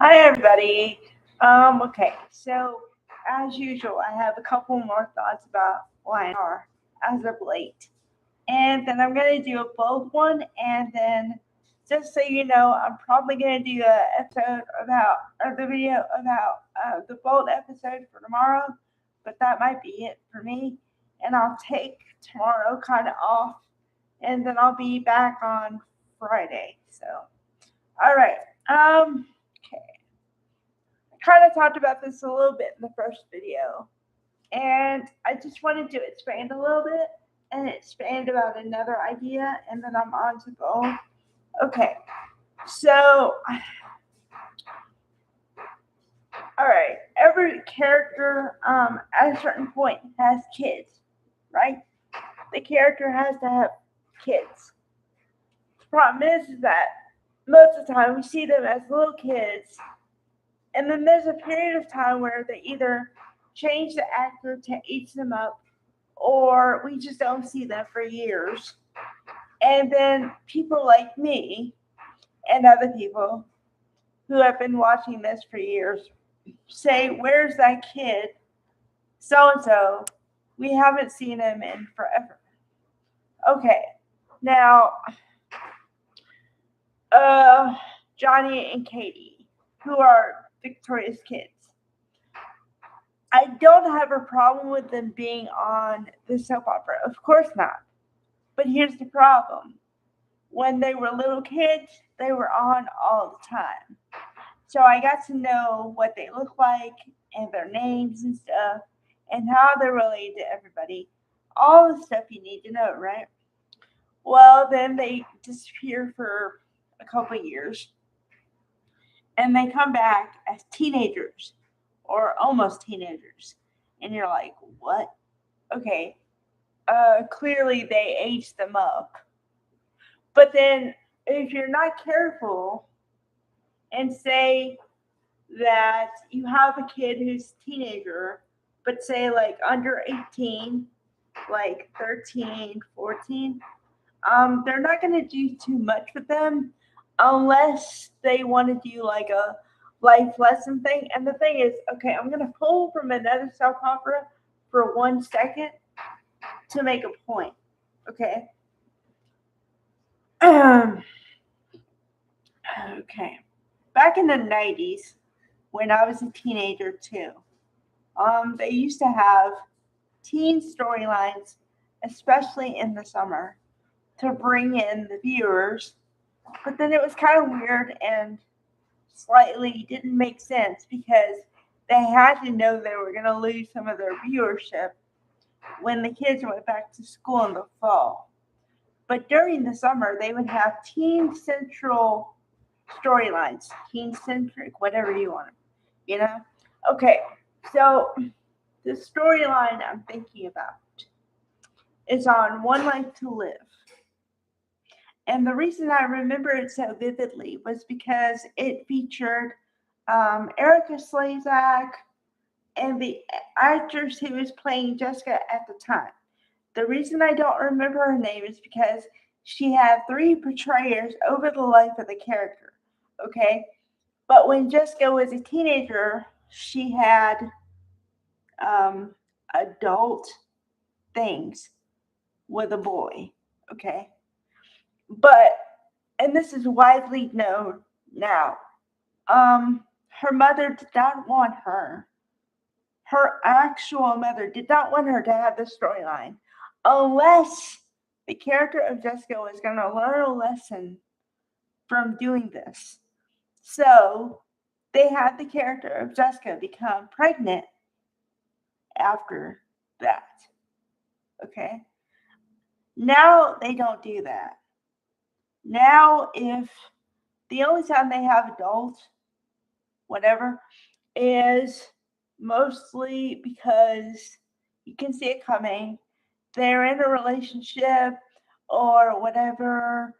Hi, everybody. Okay, so as usual, I have a couple more thoughts about Y&R as of late. And then I'm going to do a bold one, and then just so you know, I'm probably going to do a episode about, or the video about the bold episode for tomorrow, but that might be it for me. And I'll take tomorrow kind of off, and then I'll be back on Friday. So, all right. Okay, kind of talked about this a little bit in the first video, and I just wanted to expand a little bit and expand about another idea, and then I'm on to go. Okay, so, all right, every character at a certain point has kids, right? The character has to have kids. The problem is that most of the time we see them as little kids, and then there's a period of time where they either change the actor to age them up, or we just don't see them for years. And then people like me and other people who have been watching this for years say, "Where's that kid? So and so. We haven't seen him in forever." Okay, now, uh, Johnny and Katie, who are Victoria's kids, I don't have a problem with them being on the soap opera. Of course not. But here's the problem. When they were little kids, they were on all the time. So I got to know what they look like and their names and stuff and how they're related to everybody. All the stuff you need to know, right? Well, then they disappear for a couple of years and they come back as teenagers or almost teenagers. And you're like, what? Okay, clearly they aged them up. But then if you're not careful and say that you have a kid who's a teenager, but say like under 18, like 13, 14, they're not going to do too much with them unless they want to do like a life lesson thing. And the thing is, okay, I'm going to pull from another soap opera for 1 second to make a point. Okay. Okay. Back in the 90s, when I was a teenager too, they used to have teen storylines, especially in the summer, to bring in the viewers. But then it was kind of weird and slightly didn't make sense because they had to know they were going to lose some of their viewership when the kids went back to school in the fall. But during the summer, they would have teen central storylines, teen centric, whatever you want, you know? Okay, so the storyline I'm thinking about is on One Life to Live. And the reason I remember it so vividly was because it featured Erica Slezak and the actress who was playing Jessica at the time. The reason I don't remember her name is because she had 3 portrayers over the life of the character. Okay? But when Jessica was a teenager, she had adult things with a boy. Okay? But, and this is widely known now, her mother did not want her. Her actual mother did not want her to have this storyline unless the character of Jessica was going to learn a lesson from doing this. So they had the character of Jessica become pregnant after that. Okay? Now they don't do that. Now, if the only time they have adults, whatever, is mostly because you can see it coming, they're in a relationship or whatever.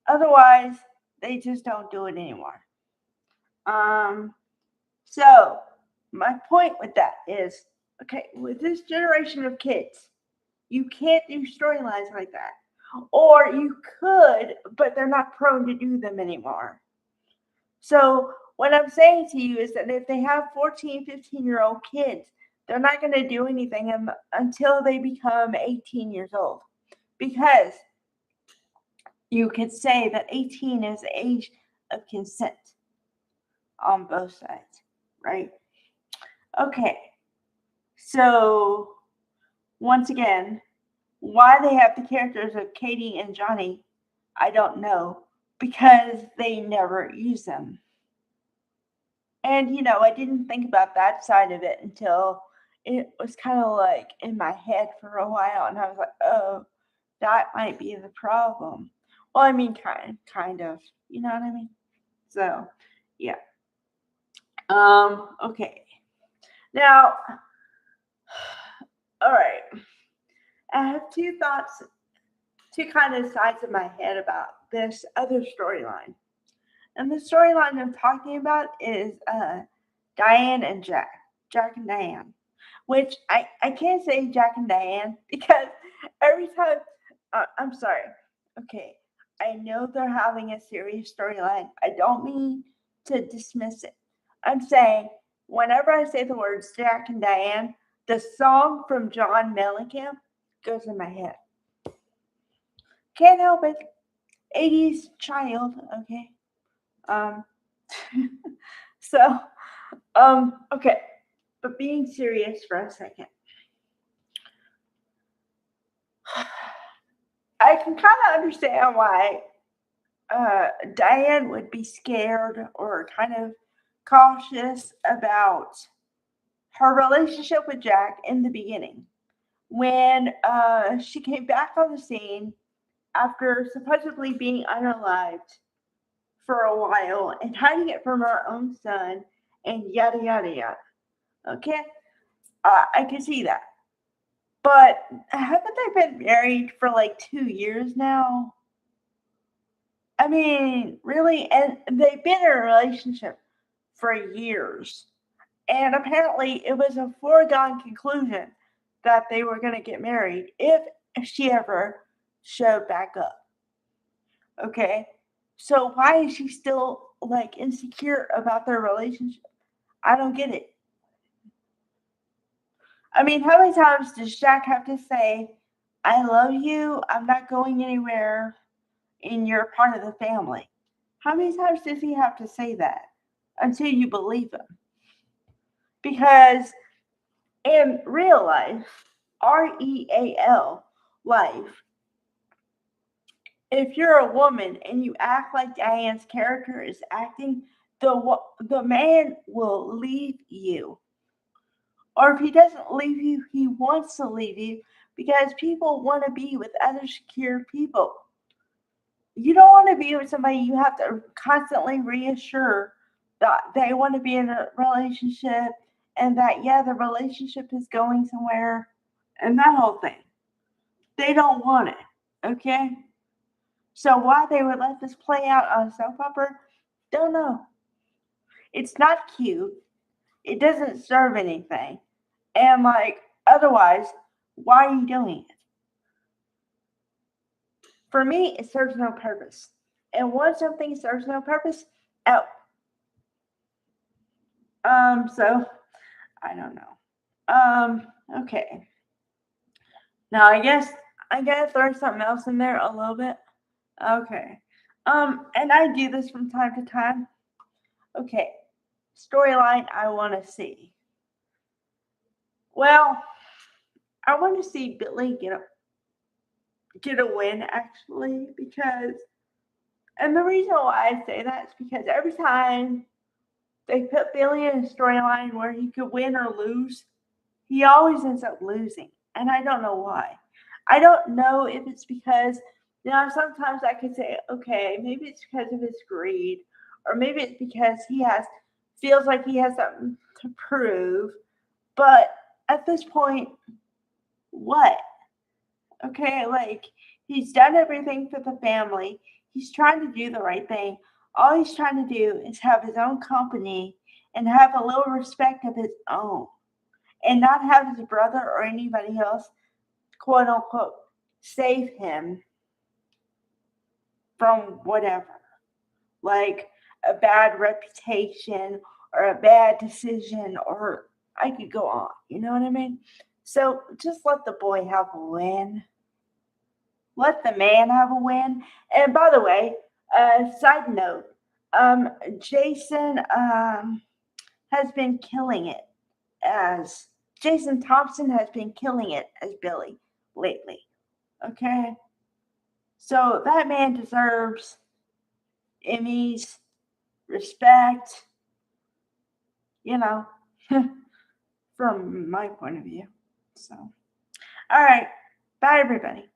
Otherwise, they just don't do it anymore. So my point with that is, okay, with this generation of kids, you can't do storylines like that. Or you could, but they're not prone to do them anymore. So What I'm saying to you is that if they have 14, 15-year-old kids, they're not going to do anything until they become 18 years old. Because you could say that 18 is the age of consent on both sides, right? Okay, so once again, why they have the characters of Katie and Johnny, I don't know, because they never use them. And, I didn't think about that side of it until it was kind of like in my head for a while. And I was like, oh, that might be the problem. Well, I mean, kind of, you know what I mean? So, yeah. Okay. Now, all right. I have two thoughts, two kind of sides of my head about this other storyline. And the storyline I'm talking about is Diane and Jack and Diane. Which I can't say Jack and Diane because every time, I'm sorry. Okay, I know they're having a serious storyline. I don't mean to dismiss it. I'm saying whenever I say the words Jack and Diane, the song from John Mellencamp goes in my head. Can't help it. 80s child, okay? So, okay. But being serious for a second. I can kind of understand why Diane would be scared or kind of cautious about her relationship with Jack in the beginning. When she came back on the scene after supposedly being unalived for a while and hiding it from her own son and yada, yada, yada. Okay? I can see that. But haven't they been married for like 2 years now? I mean, really? And they've been in a relationship for years. And apparently it was a foregone conclusion that they were going to get married if she ever showed back up. Okay? So why is she still like insecure about their relationship? I don't get it. I mean, how many times does Jack have to say, I love you, I'm not going anywhere, and you're part of the family? How many times does he have to say that until you believe him? Because in real life, REAL life, if you're a woman and you act like Diane's character is acting, the man will leave you. Or if he doesn't leave you, he wants to leave you because people want to be with other secure people. You don't want to be with somebody you have to constantly reassure that they want to be in a relationship and that, yeah, the relationship is going somewhere and that whole thing. They don't want it, okay? So why they would let this play out on a soap opera, don't know. It's not cute. It doesn't serve anything. And like, otherwise, why are you doing it? For me, it serves no purpose. And once something serves no purpose, out. So I don't know. Okay. Now I guess I gotta throw something else in there a little bit. Okay. And I do this from time to time. Okay. Storyline I want to see. Well, I want to see Billy get a win actually because, and the reason why I say that is because every time they put Billy in a storyline where he could win or lose, he always ends up losing, and I don't know why. I don't know if it's because, sometimes I could say, okay, maybe it's because of his greed, or maybe it's because feels like he has something to prove. But at this point, what? Okay, like he's done everything for the family. He's trying to do the right thing. All he's trying to do is have his own company and have a little respect of his own and not have his brother or anybody else, quote unquote, save him from whatever. Like, a bad reputation or a bad decision, or I could go on. You know what I mean? So just let the boy have a win. Let the man have a win. And by the way, side note, Jason has been killing it as Jason Thompson has been killing it as Billy lately. Okay? So that man deserves Emmys, respect, you know, from my point of view. So, all right. Bye, everybody.